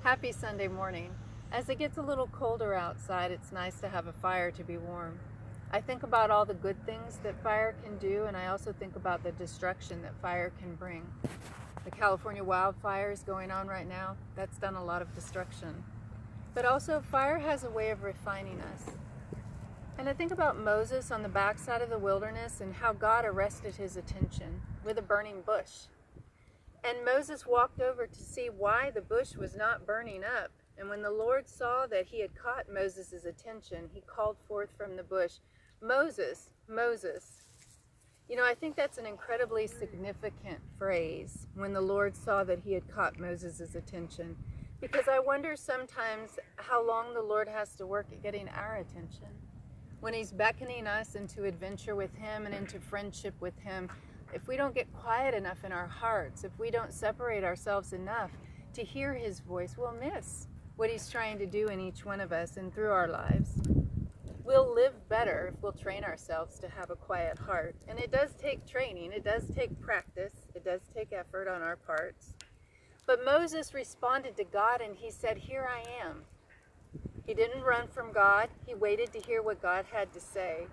Happy Sunday morning. As it gets a little colder outside, it's nice to have a fire to be warm. I think about all the good things that fire can do, and I also think about the destruction that fire can bring. The California wildfires going on right now, that's done a lot of destruction. But also, fire has a way of refining us. And I think about Moses on the backside of the wilderness and how God arrested his attention with a burning bush. And Moses walked over to see why the bush was not burning up. And when the Lord saw that he had caught Moses' attention, he called forth from the bush, "Moses, Moses." You know, I think that's an incredibly significant phrase, when the Lord saw that he had caught Moses' attention. Because I wonder sometimes how long the Lord has to work at getting our attention. When he's beckoning us into adventure with him and into friendship with him, if we don't get quiet enough in our hearts, if we don't separate ourselves enough to hear his voice, we'll miss what he's trying to do in each one of us and through our lives. We'll live better if we'll train ourselves to have a quiet heart. And it does take training, it does take practice, it does take effort on our parts. But Moses responded to God and he said, "Here I am." He didn't run from God, he waited to hear what God had to say.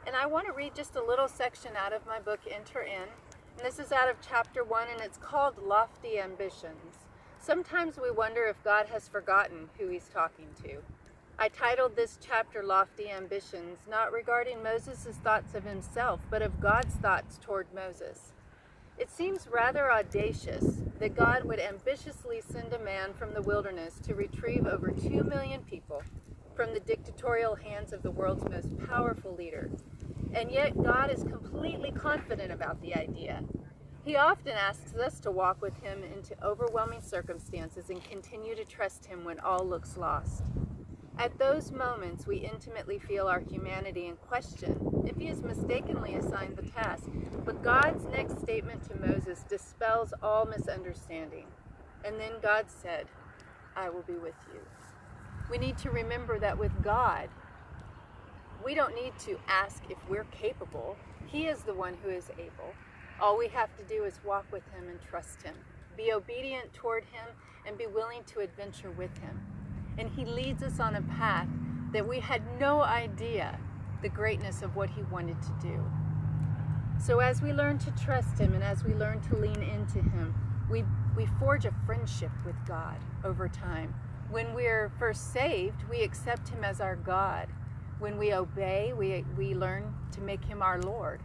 And I want to read just a little section out of my book, Enter In. And this is out of chapter 1, and it's called Lofty Ambitions. Sometimes we wonder if God has forgotten who he's talking to. I titled this chapter Lofty Ambitions, not regarding Moses' thoughts of himself, but of God's thoughts toward Moses. It seems rather audacious that God would ambitiously send a man from the wilderness to retrieve over 2 million people from the dictatorial hands of the world's most powerful leader. And yet God is completely confident about the idea. He often asks us to walk with him into overwhelming circumstances and continue to trust him when all looks lost. At those moments, we intimately feel our humanity and question if he has mistakenly assigned the task. But God's next statement to Moses dispels all misunderstanding. And then God said, "I will be with you." We need to remember that with God, we don't need to ask if we're capable. He is the one who is able. All we have to do is walk with him and trust him, be obedient toward him, and be willing to adventure with him. And he leads us on a path that we had no idea the greatness of what he wanted to do. So as we learn to trust him and as we learn to lean into him, we forge a friendship with God over time. When we're first saved, we accept him as our God. When we obey, we learn to make him our Lord.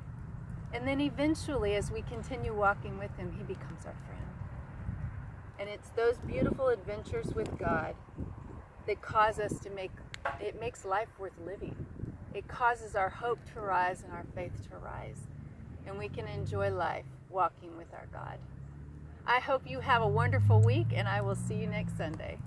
And then eventually, as we continue walking with him, he becomes our friend. And it's those beautiful adventures with God that cause us to it makes life worth living. It causes our hope to rise and our faith to rise. And we can enjoy life walking with our God. I hope you have a wonderful week, and I will see you next Sunday.